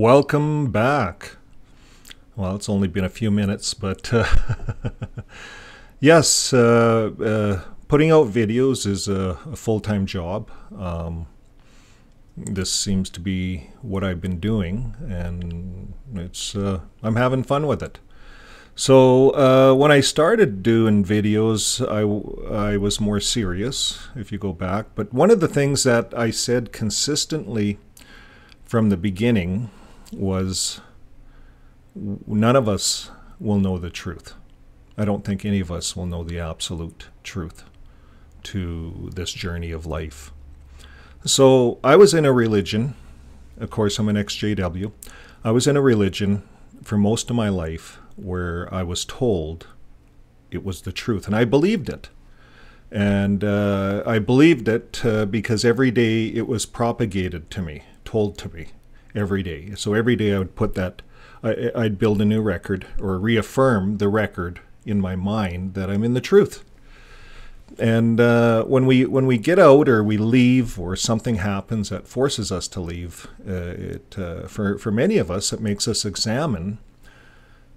Welcome back. Well, it's only been a few minutes, but yes, putting out videos is a full-time job. This seems to be what I've been doing, and I'm having fun with it. So when I started doing videos, I was more serious, if you go back. But one of the things that I said consistently from the beginning was none of us will know the truth. I don't think any of us will know the absolute truth to this journey of life. So I was in a religion. Of course, I'm an ex-JW. I was in a religion for most of my life where I was told it was the truth, and I believed it. And I believed it because every day it was propagated to me, told to me every day. So every day I would put that, I'd build a new record or reaffirm the record in my mind that I'm in the truth. And when we get out or we leave or something happens that forces us to leave, for many of us, it makes us examine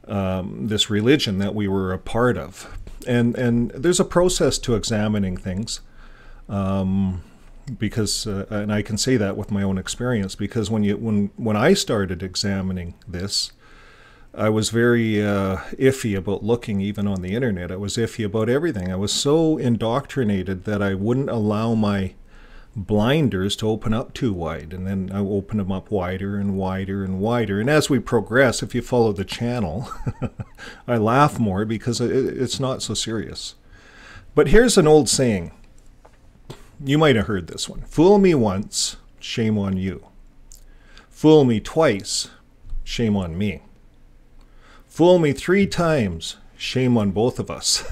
this religion that we were a part of. And there's a process to examining things. Because and I can say that with my own experience, because when I started examining this, I was very iffy about looking even on the internet. I was iffy about everything. I was so indoctrinated that I wouldn't allow my blinders to open up too wide, and then I opened them up wider and wider and wider. And as we progress, if you follow the channel, I laugh more because it's not so serious. But here's an old saying. You might have heard this one. Fool me once, shame on you. Fool me twice, shame on me. Fool me 3 times, shame on both of us.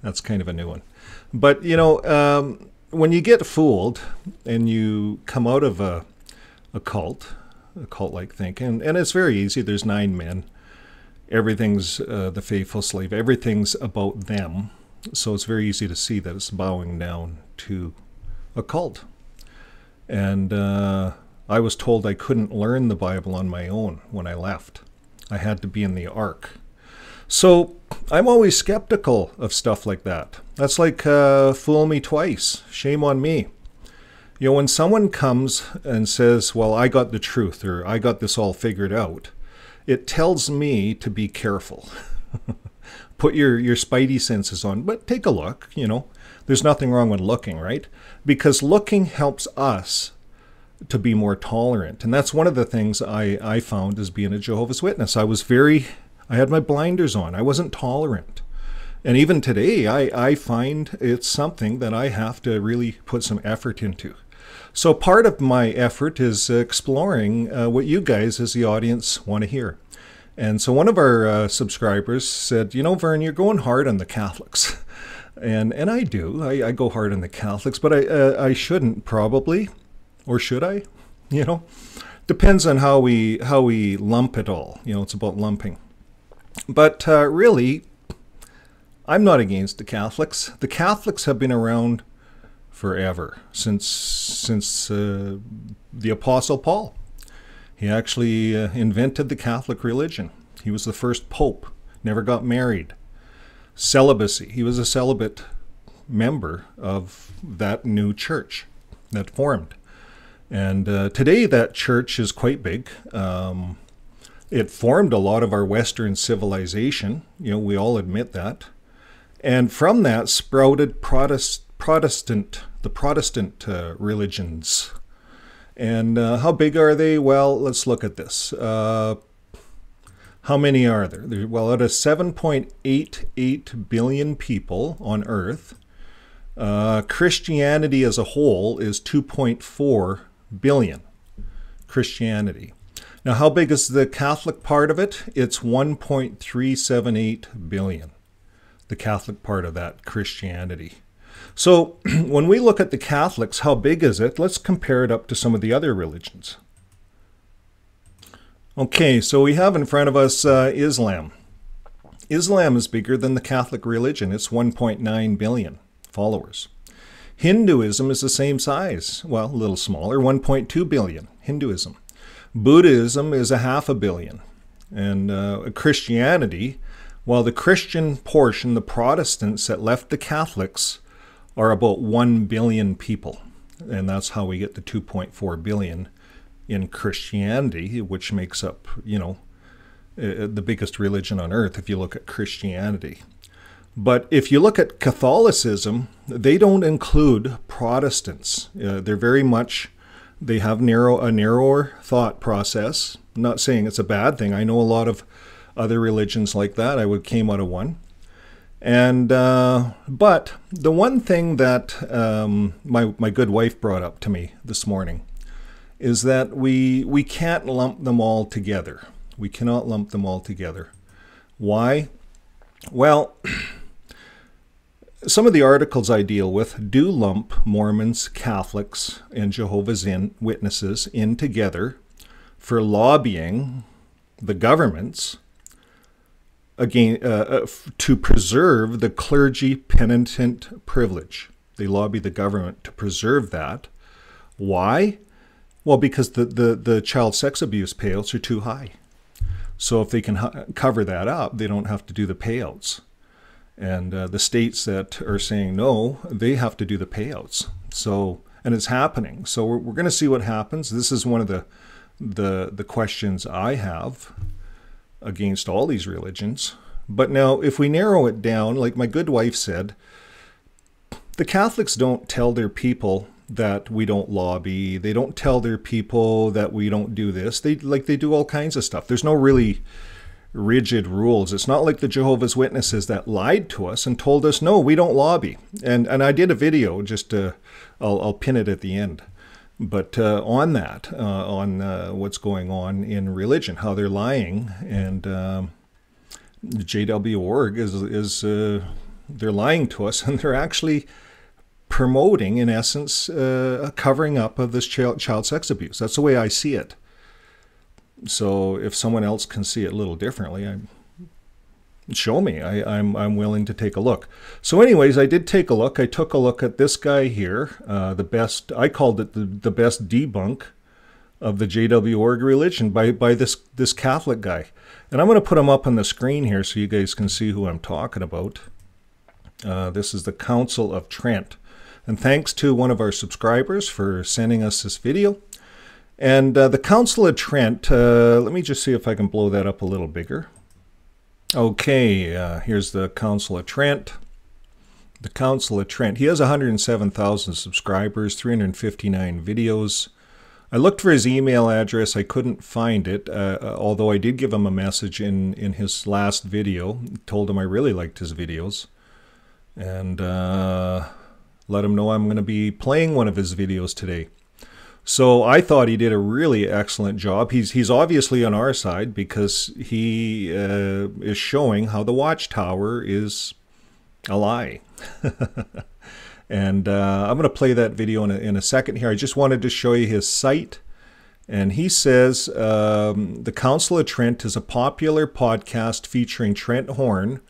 That's kind of a new one. But, you know, when you get fooled and you come out of a cult-like thinking, and it's very easy. There's 9 men. Everything's the faithful slave. Everything's about them. So it's very easy to see that it's bowing down to a cult. And I was told I couldn't learn the Bible on my own when I left. I had to be in the ark. So I'm always skeptical of stuff like that. That's like fool me twice, shame on me. You know, when someone comes and says, well, I got the truth, or I got this all figured out, it tells me to be careful. Put your spidey senses on, but take a look, you know. There's nothing wrong with looking, right? Because looking helps us to be more tolerant. And that's one of the things I found as being a Jehovah's Witness. I had my blinders on. I wasn't tolerant. And even today, I find it's something that I have to really put some effort into. So part of my effort is exploring what you guys as the audience want to hear. And so one of our subscribers said, you know, Vern, you're going hard on the Catholics. And I do. I go hard on the Catholics, but I shouldn't probably. Or should I? You know, depends on how we lump it all. You know, it's about lumping. But really, I'm not against the Catholics. The Catholics have been around forever, since the Apostle Paul. He actually invented the Catholic religion. He was the first pope, never got married. Celibacy. He was a celibate member of that new church that formed. And today that church is quite big. It formed a lot of our Western civilization. You know, we all admit that. And from that sprouted the Protestant religions. And how big are they? Well, let's look at this. How many are there? Well, out of 7.88 billion people on Earth, Christianity as a whole is 2.4 billion. Christianity. Now, how big is the Catholic part of it? It's 1.378 billion. The Catholic part of that, Christianity. So when we look at the Catholics, how big is it? Let's compare it up to some of the other religions. Okay, so we have in front of us Islam. Islam is bigger than the Catholic religion. It's 1.9 billion followers. Hinduism is the same size. Well, a little smaller, 1.2 billion, Hinduism. Buddhism is 500 million. And Christianity, while the Christian portion, the Protestants that left the Catholics, are about 1 billion people. And that's how we get the 2.4 billion in Christianity, which makes up, the biggest religion on earth if you look at Christianity. But if you look at Catholicism, they don't include Protestants. They're very much, they have a narrower thought process. I'm not saying it's a bad thing. I know a lot of other religions like that. I came out of one. And but the one thing that my good wife brought up to me this morning is that we can't lump them all together. We cannot lump them all together. Why? Well, some of the articles I deal with do lump Mormons, Catholics, and Jehovah's Witnesses in together for lobbying the governments again to preserve the clergy penitent privilege. They lobby the government to preserve that. Why? Well, because the child sex abuse payouts are too high. So if they can cover that up, they don't have to do the payouts. And the states that are saying no, they have to do the payouts. So, and it's happening. So we're going to see what happens. This is one of the questions I have against all these religions. But now, if we narrow it down, like my good wife said, the Catholics don't tell their people that we don't lobby. They don't tell their people that we don't do this. They do all kinds of stuff. There's no really rigid rules. It's not like the Jehovah's Witnesses that lied to us and told us, no, we don't lobby. And I did a video, just I'll pin it at the end. But on that, on what's going on in religion, how they're lying, and JW.org is they're lying to us, and they're actually promoting, in essence, a covering up of this child sex abuse. That's the way I see it. So if someone else can see it a little differently, show me. I'm willing to take a look. So anyways, I did take a look. I took a look at this guy here, the best, I called it the best debunk of the JW.org religion by this Catholic guy. And I'm going to put him up on the screen here so you guys can see who I'm talking about. This is the Counsel of Trent. And thanks to one of our subscribers for sending us this video. And the Counsel of Trent, let me just see if I can blow that up a little bigger. Okay, here's the Counsel of Trent. The Counsel of Trent. He has 107,000 subscribers, 359 videos. I looked for his email address. I couldn't find it, although I did give him a message in his last video. Told him I really liked his videos. And let him know I'm going to be playing one of his videos today. So I thought he did a really excellent job. He's obviously on our side because he is showing how the Watchtower is a lie. And I'm going to play that video in a second here. I just wanted to show you his site. And he says, the Counsel of Trent is a popular podcast featuring Trent Horn,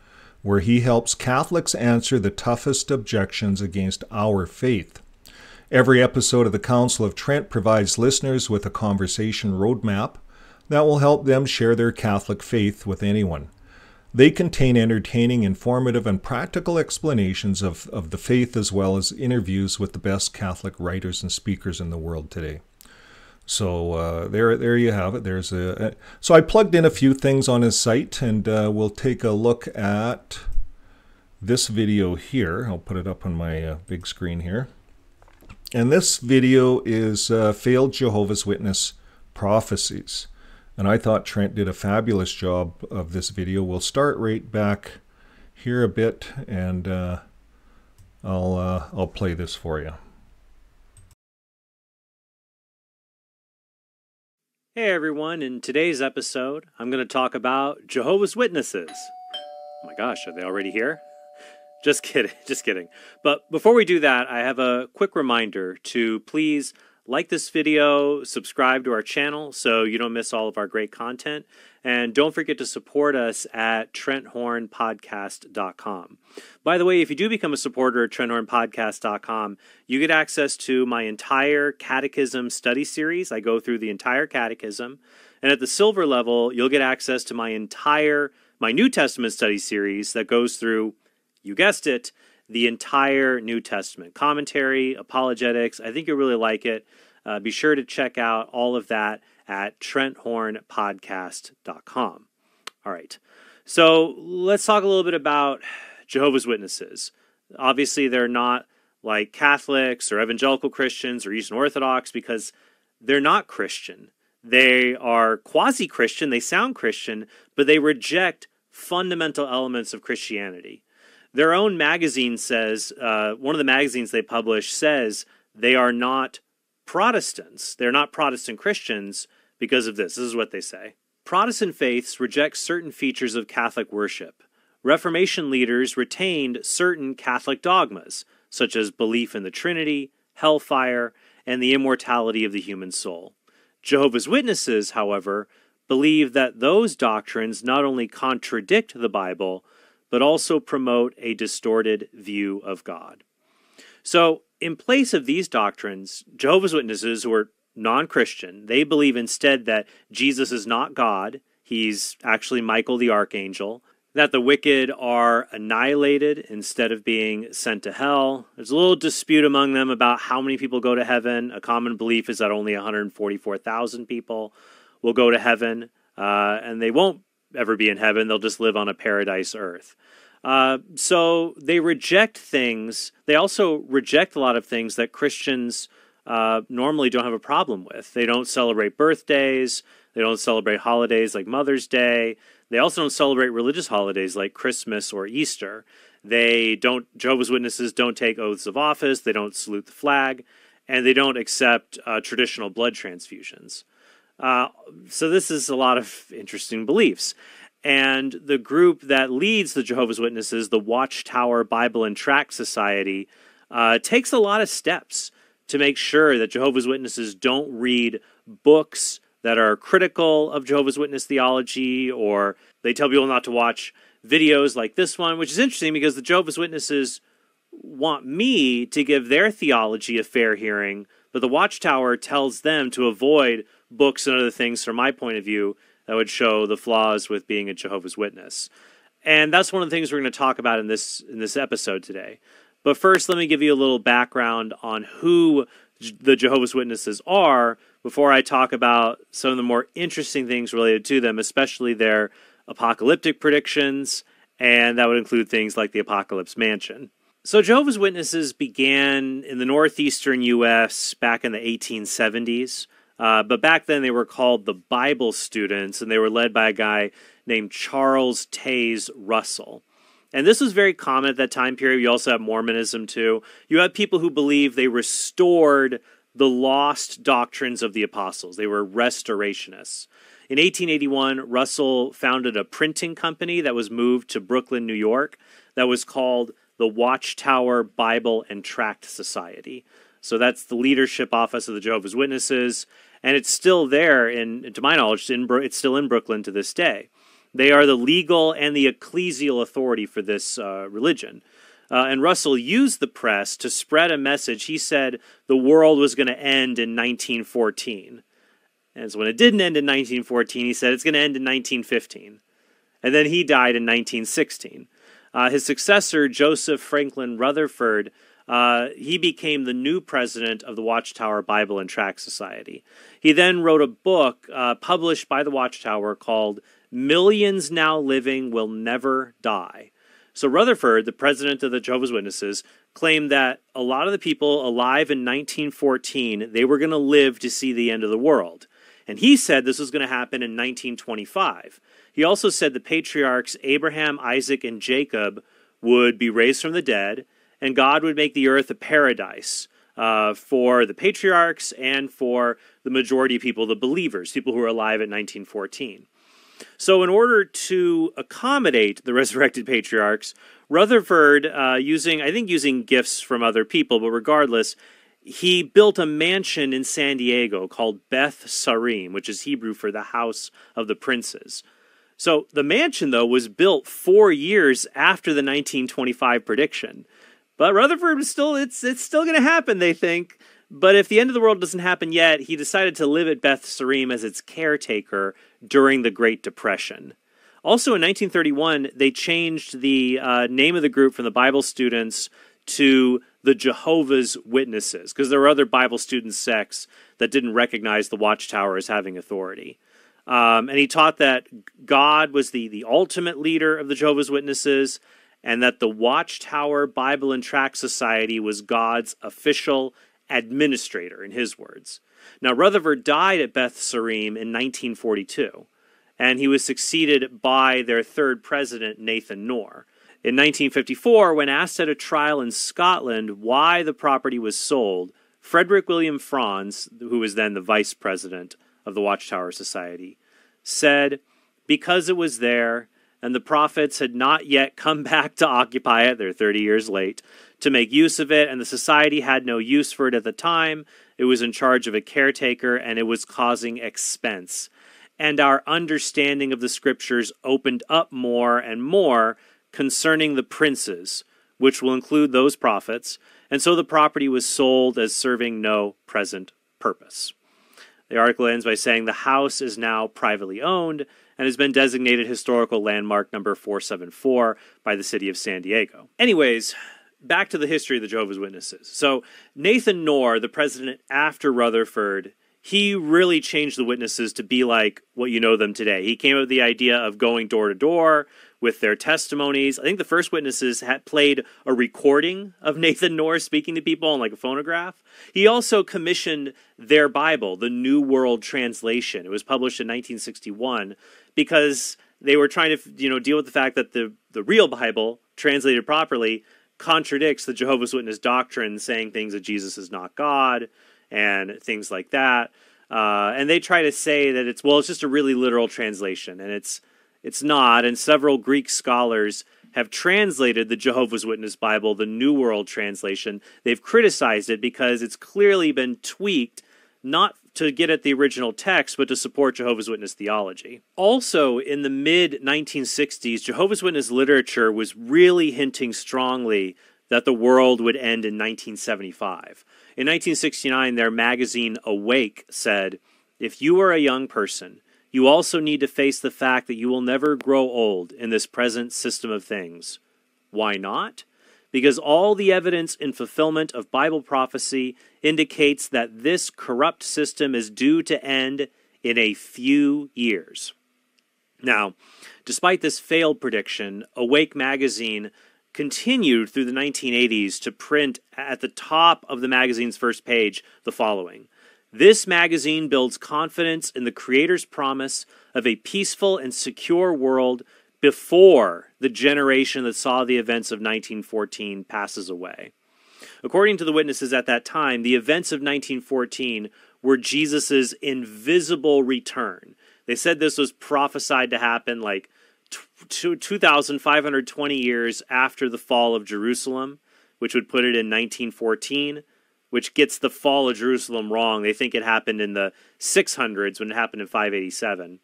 where he helps Catholics answer the toughest objections against our faith. Every episode of the Counsel of Trent provides listeners with a conversation roadmap that will help them share their Catholic faith with anyone. They contain entertaining, informative, and practical explanations of the faith, as well as interviews with the best Catholic writers and speakers in the world today. So there you have it. So I plugged in a few things on his site, and we'll take a look at this video here. I'll put it up on my big screen here. And this video is Failed Jehovah's Witness Prophecies. And I thought Trent did a fabulous job of this video. We'll start right back here a bit, and I'll play this for you. Hey everyone, in today's episode, I'm going to talk about Jehovah's Witnesses. Oh my gosh, are they already here? Just kidding. But before we do that, I have a quick reminder to please like this video, subscribe to our channel so you don't miss all of our great content, and don't forget to support us at TrentHornPodcast.com. By the way, if you do become a supporter at TrentHornPodcast.com, you get access to my entire Catechism study series. I go through the entire Catechism. And at the silver level, you'll get access to my New Testament study series that goes through, you guessed it, the entire New Testament. Commentary, apologetics. I think you'll really like it. Be sure to check out all of that at TrentHornPodcast.com. All right. So let's talk a little bit about Jehovah's Witnesses. Obviously, they're not like Catholics or evangelical Christians or Eastern Orthodox because they're not Christian. They are quasi-Christian, they sound Christian, but they reject fundamental elements of Christianity. Their own magazine says, one of the magazines they publish says they are not Protestants. They're not Protestant Christians because of this. This is what they say. Protestant faiths reject certain features of Catholic worship. Reformation leaders retained certain Catholic dogmas, such as belief in the Trinity, hellfire, and the immortality of the human soul. Jehovah's Witnesses, however, believe that those doctrines not only contradict the Bible, but also promote a distorted view of God. So, in place of these doctrines, Jehovah's Witnesses, who are non-Christian, they believe instead that Jesus is not God, he's actually Michael the Archangel, that the wicked are annihilated instead of being sent to hell. There's a little dispute among them about how many people go to heaven. A common belief is that only 144,000 people will go to heaven, and they won't ever be in heaven. They'll just live on a paradise earth. So they reject things. They also reject a lot of things that Christians normally don't have a problem with. They don't celebrate birthdays. They don't celebrate holidays like Mother's Day. They also don't celebrate religious holidays like Christmas or Easter. Jehovah's Witnesses don't take oaths of office, they don't salute the flag, and they don't accept traditional blood transfusions. So this is a lot of interesting beliefs. And the group that leads the Jehovah's Witnesses, the Watchtower Bible and Tract Society, takes a lot of steps to make sure that Jehovah's Witnesses don't read books that are critical of Jehovah's Witness theology, or they tell people not to watch videos like this one, which is interesting because the Jehovah's Witnesses want me to give their theology a fair hearing, but the Watchtower tells them to avoid books and other things from my point of view that would show the flaws with being a Jehovah's Witness. And that's one of the things we're going to talk about in this episode today. But first, let me give you a little background on who the Jehovah's Witnesses are before I talk about some of the more interesting things related to them, especially their apocalyptic predictions, and that would include things like the Apocalypse Mansion. So Jehovah's Witnesses began in the northeastern U.S. back in the 1870s, but back then they were called the Bible Students, and they were led by a guy named Charles Taze Russell. And this was very common at that time period. You also have Mormonism, too. You have people who believe they restored the lost doctrines of the apostles. They were restorationists. In 1881, Russell founded a printing company that was moved to Brooklyn, New York, that was called the Watchtower Bible and Tract Society. So that's the leadership office of the Jehovah's Witnesses, and it's still there, to my knowledge, it's still in Brooklyn to this day. They are the legal and the ecclesial authority for this religion. And Russell used the press to spread a message. He said the world was going to end in 1914. And so when it didn't end in 1914, he said it's going to end in 1915. And then he died in 1916. His successor, Joseph Franklin Rutherford, he became the new president of the Watchtower Bible and Tract Society. He then wrote a book published by the Watchtower called Millions Now Living Will Never Die. So Rutherford, the president of the Jehovah's Witnesses, claimed that a lot of the people alive in 1914, they were going to live to see the end of the world. And he said this was going to happen in 1925. He also said the patriarchs Abraham, Isaac, and Jacob would be raised from the dead, and God would make the earth a paradise for the patriarchs and for the majority of people, the believers, people who were alive in 1914. So in order to accommodate the resurrected patriarchs, Rutherford, using gifts from other people, but regardless, he built a mansion in San Diego called Beth Sarim, which is Hebrew for the house of the princes. So the mansion, though, was built 4 years after the 1925 prediction. But Rutherford was still, it's still going to happen, they think. But if the end of the world doesn't happen yet, he decided to live at Beth Sarim as its caretaker during the Great Depression. Also in 1931, they changed the name of the group from the Bible students to the Jehovah's Witnesses, because there were other Bible student sects that didn't recognize the Watchtower as having authority. And he taught that God was the ultimate leader of the Jehovah's Witnesses, and that the Watchtower Bible and Tract Society was God's official administrator, in his words. Now, Rutherford died at Beth Sarim in 1942, and he was succeeded by their third president, Nathan Knorr. In 1954, when asked at a trial in Scotland why the property was sold, Frederick William Franz, who was then the vice president of the Watchtower Society, said, because it was there, and the prophets had not yet come back to occupy it, they're 30 years late, to make use of it, and the society had no use for it at the time. It was in charge of a caretaker, and it was causing expense. And our understanding of the scriptures opened up more and more concerning the princes, which will include those prophets, and so the property was sold as serving no present purpose. The article ends by saying the house is now privately owned and has been designated historical landmark number 474 by the city of San Diego. Anyways, back to the history of the Jehovah's Witnesses. So Nathan Knorr, the president after Rutherford, he really changed the witnesses to be like what you know them today. He came up with the idea of going door to door with their testimonies. I think the first witnesses had played a recording of Nathan Knorr speaking to people on like a phonograph. He also commissioned their Bible, the New World Translation. It was published in 1961 because they were trying to, deal with the fact that the real Bible, translated properly, contradicts the Jehovah's Witness doctrine, saying things that Jesus is not God and things like that. And they try to say that it's just a really literal translation, and it's not. And several Greek scholars have translated the Jehovah's Witness Bible, the New World Translation. They've criticized it because it's clearly been tweaked, not to get at the original text, but to support Jehovah's Witness theology. Also, in the mid-1960s, Jehovah's Witness literature was really hinting strongly that the world would end in 1975. In 1969, their magazine Awake said, "If you are a young person, you also need to face the fact that you will never grow old in this present system of things. Why not? Because all the evidence in fulfillment of Bible prophecy indicates that this corrupt system is due to end in a few years." Now, despite this failed prediction, Awake magazine continued through the 1980s to print at the top of the magazine's first page the following: "This magazine builds confidence in the Creator's promise of a peaceful and secure world before the generation that saw the events of 1914 passes away." According to the witnesses at that time, the events of 1914 were Jesus' invisible return. They said this was prophesied to happen like 2,520 years after the fall of Jerusalem, which would put it in 1914, which gets the fall of Jerusalem wrong. They think it happened in the 600s when it happened in 587.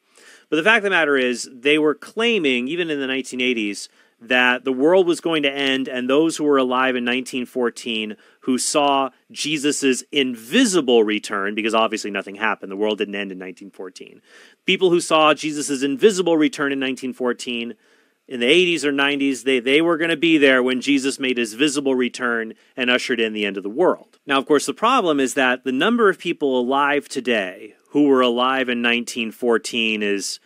But the fact of the matter is, they were claiming, even in the 1980s, that the world was going to end, and those who were alive in 1914 who saw Jesus' invisible return, because obviously nothing happened, the world didn't end in 1914. People who saw Jesus' invisible return in 1914, in the 80s or 90s, they were going to be there when Jesus made his visible return and ushered in the end of the world. Now, of course, the problem is that the number of people alive today who were alive in 1914 is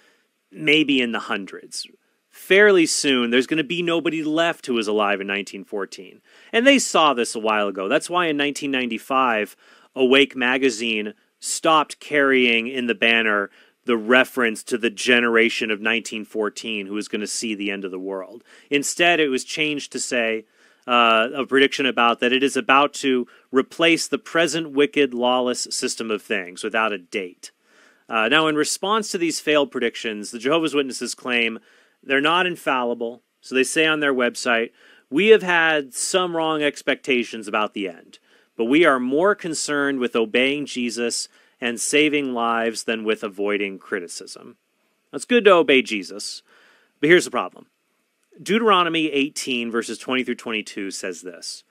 maybe in the hundreds. Fairly soon, there's going to be nobody left who was alive in 1914. And they saw this a while ago. That's why in 1995, Awake magazine stopped carrying in the banner the reference to the generation of 1914 who was going to see the end of the world. Instead, it was changed to say a prediction about that it is about to replace the present wicked, lawless system of things without a date. Now, in response to these failed predictions, the Jehovah's Witnesses claim they're not infallible. So they say on their website, "We have had some wrong expectations about the end, but we are more concerned with obeying Jesus and saving lives than with avoiding criticism. It's good to obey Jesus, but here's the problem. Deuteronomy 18, verses 20 through 22 says this,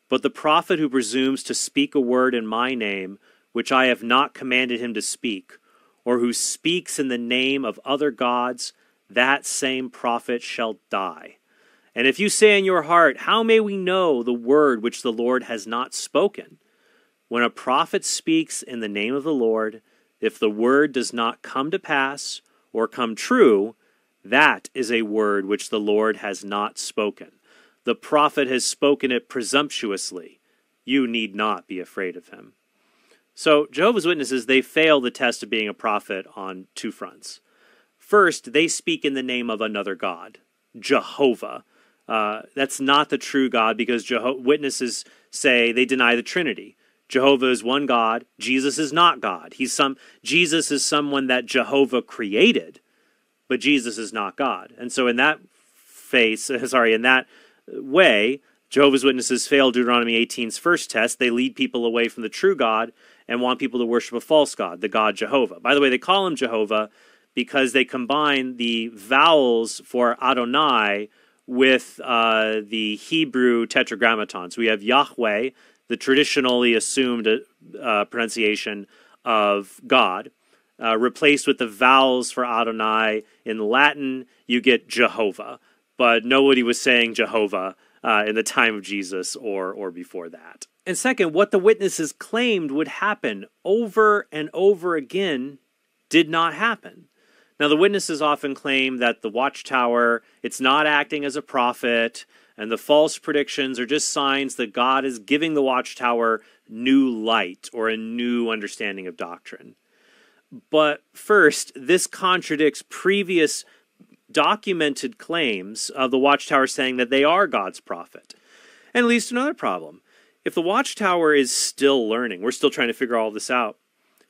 "But the prophet who presumes to speak a word in my name, which I have not commanded him to speak, or who speaks in the name of other gods, that same prophet shall die. And if you say in your heart, how may we know the word which the Lord has not spoken? When a prophet speaks in the name of the Lord, if the word does not come to pass or come true, that is a word which the Lord has not spoken. The prophet has spoken it presumptuously. You need not be afraid of him." So Jehovah's Witnesses, they fail the test of being a prophet on two fronts. First, they speak in the name of another God, Jehovah. That's not the true God, because witnesses say they deny the Trinity. Jehovah is one God. Jesus is not God. Jesus is someone that Jehovah created, but Jesus is not God. And so in that way, Jehovah's Witnesses fail Deuteronomy 18's first test. They lead people away from the true God and want people to worship a false God, the God Jehovah. By the way, they call him Jehovah because they combine the vowels for Adonai with the Hebrew tetragrammaton. So we have Yahweh, the traditionally assumed pronunciation of God, replaced with the vowels for Adonai. In Latin, you get Jehovah, but nobody was saying Jehovah in the time of Jesus or before that. And second, what the witnesses claimed would happen over and over again did not happen. Now, the witnesses often claim that the Watchtower, it's not acting as a prophet, and the false predictions are just signs that God is giving the Watchtower new light or a new understanding of doctrine. But first, this contradicts previous documented claims of the Watchtower saying that they are God's prophet. And leads to another problem. If the Watchtower is still learning, we're still trying to figure all this out,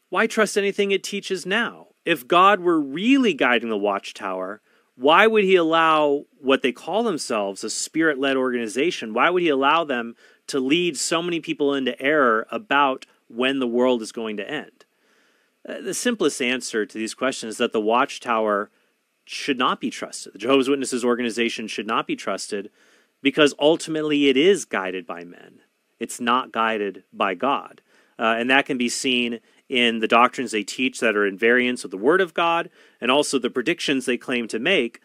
why trust anything it teaches now? If God were really guiding the Watchtower, why would he allow what they call themselves a spirit-led organization? Why would he allow them to lead so many people into error about when the world is going to end? The simplest answer to these questions is that the Watchtower should not be trusted. The Jehovah's Witnesses organization should not be trusted because ultimately it is guided by men. It's not guided by God. And that can be seen in the doctrines they teach that are in variance with the Word of God, and also the predictions they claim to make,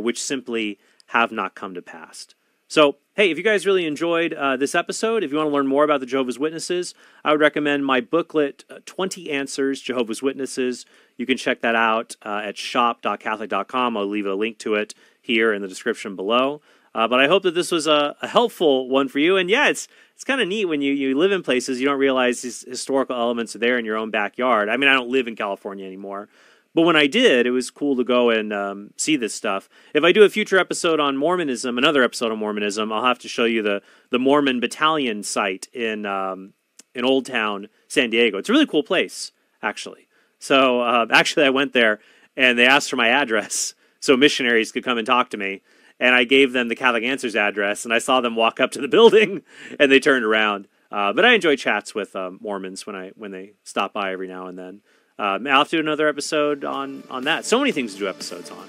which simply have not come to pass. So, hey, if you guys really enjoyed this episode, if you want to learn more about the Jehovah's Witnesses, I would recommend my booklet, 20 Answers, Jehovah's Witnesses. You can check that out at shop.catholic.com. I'll leave a link to it here in the description below. But I hope that this was a helpful one for you. And yeah, it's kind of neat when you live in places, you don't realize these historical elements are there in your own backyard. I mean, I don't live in California anymore. But when I did, it was cool to go and see this stuff. If I do a future episode on Mormonism, another episode on Mormonism, I'll have to show you the Mormon Battalion site in Old Town, San Diego. It's a really cool place, actually. So actually, I went there, and they asked for my address so missionaries could come and talk to me. And I gave them the Catholic Answers address, and I saw them walk up to the building, and they turned around. But I enjoy chats with Mormons when they stop by every now and then. I'll have to do another episode on that. So many things to do episodes on.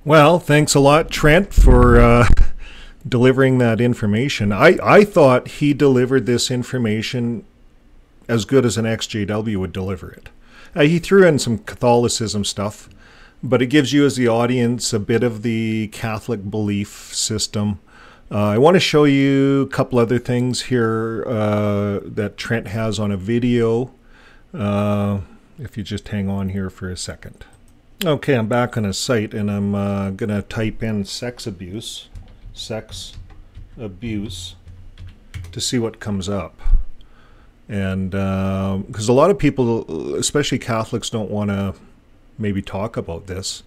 Well, thanks a lot, Trent, for delivering that information. I thought he delivered this information as good as an XJW would deliver it. He threw in some Catholicism stuff, but it gives you as the audience a bit of the Catholic belief system. I want to show you a couple other things here that Trent has on a video. If you just hang on here for a second. Okay, I'm back on his site, and I'm going to type in sex abuse to see what comes up. And because a lot of people, especially Catholics, don't want to maybe talk about this.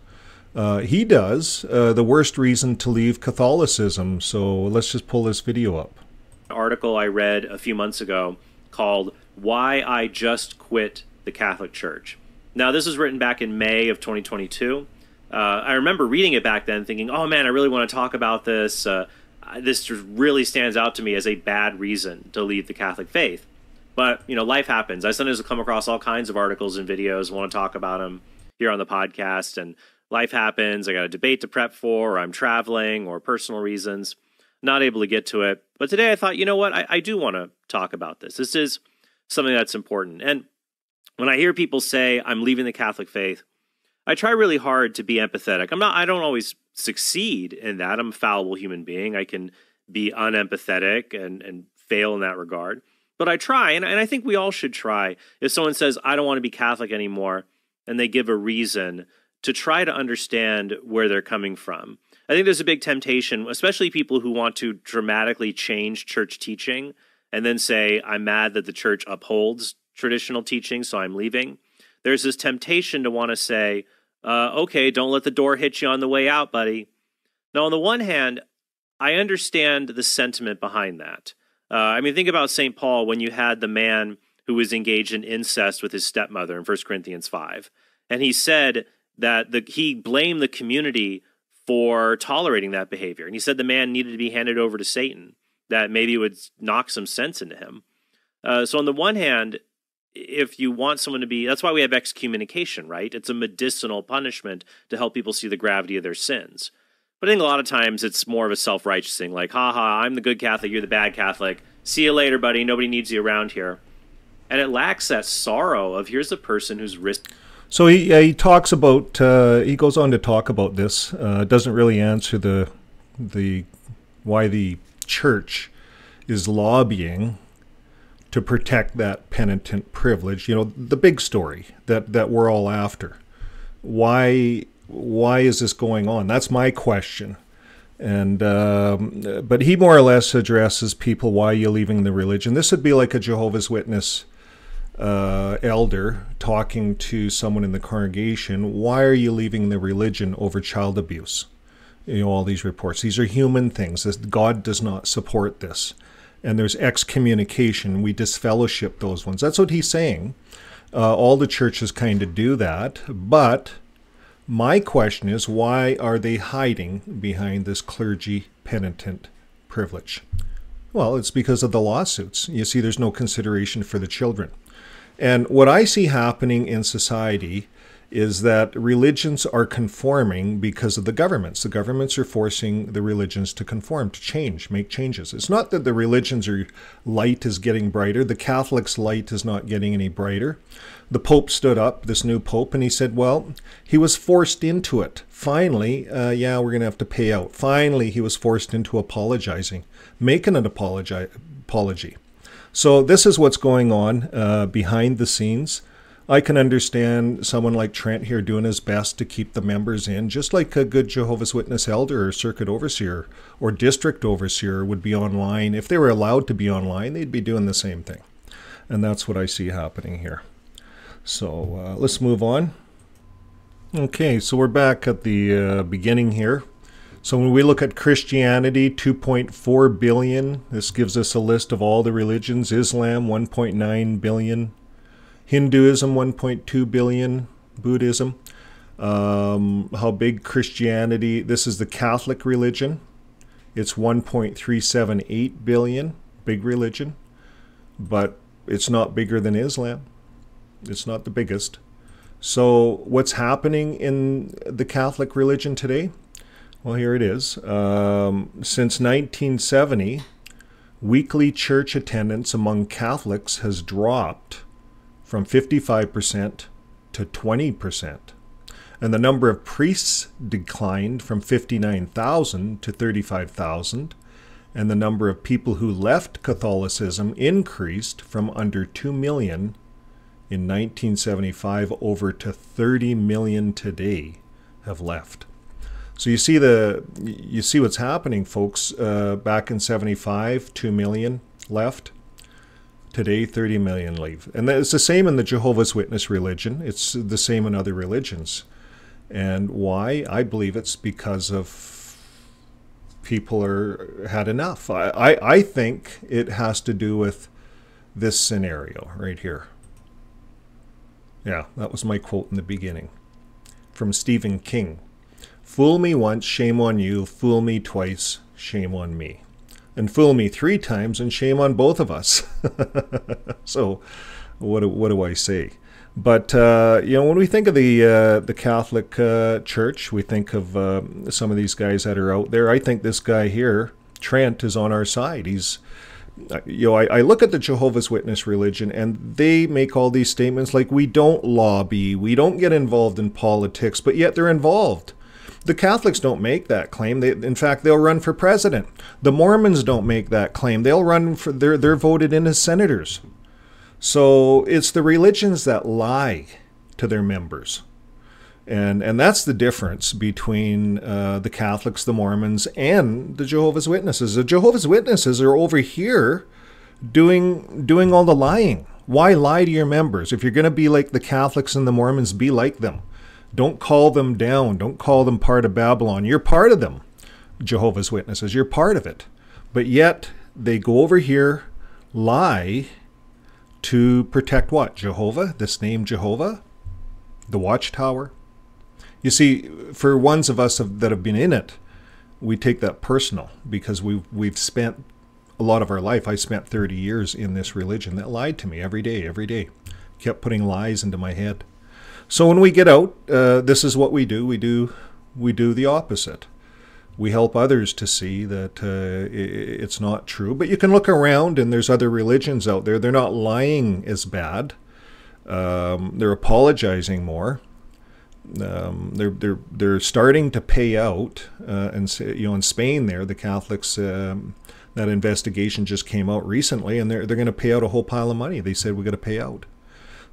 He does. The worst reason to leave Catholicism. So let's just pull this video up. An article I read a few months ago called "Why I Just Quit the Catholic Church." Now, this was written back in May of 2022. I remember reading it back then thinking, oh man, I really want to talk about this. this just really stands out to me as a bad reason to leave the Catholic faith. But, life happens. I sometimes come across all kinds of articles and videos, want to talk about them here on the podcast, and life happens. I got a debate to prep for, or I'm traveling, or personal reasons. Not able to get to it. But today I thought, you know what? I do want to talk about this. This is something that's important. And when I hear people say, I'm leaving the Catholic faith, I try really hard to be empathetic. I don't always succeed in that. I'm a fallible human being. I can be unempathetic and fail in that regard. But I try, and I think we all should try. If someone says, I don't want to be Catholic anymore, and they give a reason, to try to understand where they're coming from. I think there's a big temptation, especially people who want to dramatically change church teaching and then say, I'm mad that the church upholds traditional teaching, so I'm leaving. There's this temptation to want to say, okay, don't let the door hit you on the way out, buddy. Now, on the one hand, I understand the sentiment behind that. Think about St. Paul when you had the man who was engaged in incest with his stepmother in 1 Corinthians 5. And he said that he blamed the community for tolerating that behavior. And he said the man needed to be handed over to Satan, that maybe it would knock some sense into him. So on the one hand, if you want someone to be, that's why we have excommunication, right? It's a medicinal punishment to help people see the gravity of their sins. But I think a lot of times it's more of a self-righteous thing, like, haha, I'm the good Catholic, you're the bad Catholic. See you later, buddy. Nobody needs you around here. And it lacks that sorrow of, here's a person who's risked. So he talks about, he goes on to talk about this. Doesn't really answer the why the church is lobbying to protect that penitent privilege. The big story that we're all after. Why is this going on? That's my question. And but he more or less addresses people, why are you leaving the religion? This would be like a Jehovah's Witness elder talking to someone in the congregation. Why are you leaving the religion over child abuse? All these reports. These are human things. God does not support this. And there's excommunication. We disfellowship those ones. That's what he's saying. All the churches kind of do that. But my question is, why are they hiding behind this clergy penitent privilege? Well, it's because of the lawsuits. You see, there's no consideration for the children. And what I see happening in society is that religions are conforming because of the governments. The governments are forcing the religions to conform, to change, make changes. It's not that the religions' light is getting brighter. The Catholics' light is not getting any brighter. The Pope stood up, this new Pope, and he said, well, he was forced into it. Finally, we're going to have to pay out. Finally, he was forced into apologizing, making an apology. So this is what's going on behind the scenes. I can understand someone like Trent here doing his best to keep the members in, just like a good Jehovah's Witness elder or circuit overseer or district overseer would be online. If they were allowed to be online, they'd be doing the same thing. And that's what I see happening here. So let's move on. Okay, so we're back at the beginning here. So when we look at Christianity, 2.4 billion. This gives us a list of all the religions. Islam, 1.9 billion. Hinduism, 1.2 billion. Buddhism. How big Christianity? This is the Catholic religion. It's 1.378 billion. Big religion. But it's not bigger than Islam. It's not the biggest. So what's happening in the Catholic religion today? Well, here it is. Since 1970, weekly church attendance among Catholics has dropped from 55% to 20%. And the number of priests declined from 59,000 to 35,000. And the number of people who left Catholicism increased from under 2 million in 1975 over to 30 million today have left. So you see what's happening, folks. Back in 75, 2 million left. Today, 30 million leave. And it's the same in the Jehovah's Witness religion. It's the same in other religions. And why? I believe it's because of people had enough. I think it has to do with this scenario right here. Yeah, that was my quote in the beginning from Stephen King. Fool me once, shame on you. Fool me twice, shame on me. And fool me 3 times, and shame on both of us. So what do I say? But, when we think of the Catholic Church, we think of some of these guys that are out there. I think this guy here, Trent, is on our side. He's, I look at the Jehovah's Witness religion, and they make all these statements like, we don't lobby, we don't get involved in politics, but yet they're involved. The Catholics don't make that claim. In fact, they'll run for president. The Mormons don't make that claim. They'll run for, they're voted in as senators. So it's the religions that lie to their members. And that's the difference between the Catholics, the Mormons, and the Jehovah's Witnesses. The Jehovah's Witnesses are over here doing all the lying. Why lie to your members? If you're going to be like the Catholics and the Mormons, be like them. Don't call them down. Don't call them part of Babylon. You're part of them, Jehovah's Witnesses. You're part of it. But yet they go over here, lie to protect what? Jehovah? This name Jehovah? The Watchtower? You see, for ones of us that have been in it, we take that personal because we've spent a lot of our life. I spent 30 years in this religion that lied to me every day. Kept putting lies into my head. So when we get out, this is what we do. We do the opposite. We help others to see that it's not true. But you can look around, and there's other religions out there. They're not lying as bad. They're apologizing more. They're starting to pay out. And in Spain, the Catholics, that investigation just came out recently, and they're going to pay out a whole pile of money. They said we're going to pay out.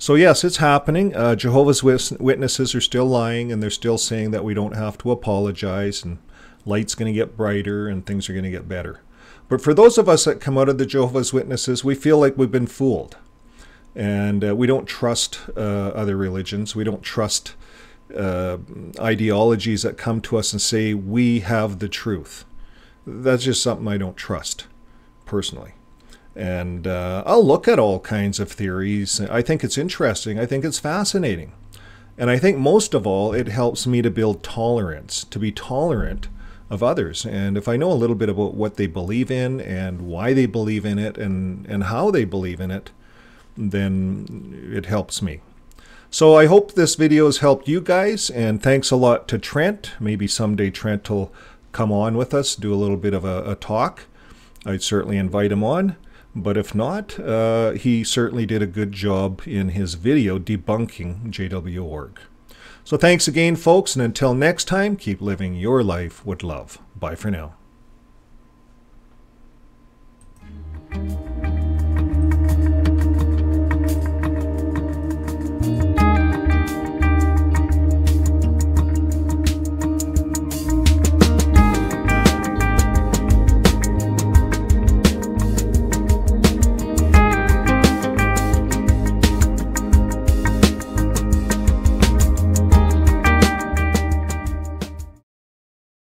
So yes, it's happening. Jehovah's Witnesses are still lying, and they're still saying that we don't have to apologize, and light's going to get brighter, and things are going to get better. But for those of us that come out of the Jehovah's Witnesses, we feel like we've been fooled. And we don't trust other religions. We don't trust ideologies that come to us and say, we have the truth. That's just something I don't trust, personally. And I'll look at all kinds of theories. I think it's interesting. I think it's fascinating. And I think most of all, it helps me to build tolerance, to be tolerant of others. And if I know a little bit about what they believe in and why they believe in it and how they believe in it, then it helps me. So I hope this video has helped you guys. And thanks a lot to Trent. Maybe someday Trent will come on with us, do a little bit of a talk. I'd certainly invite him on. But if not, he certainly did a good job in his video debunking JW.org. So thanks again, folks, and until next time, keep living your life with love. Bye for now.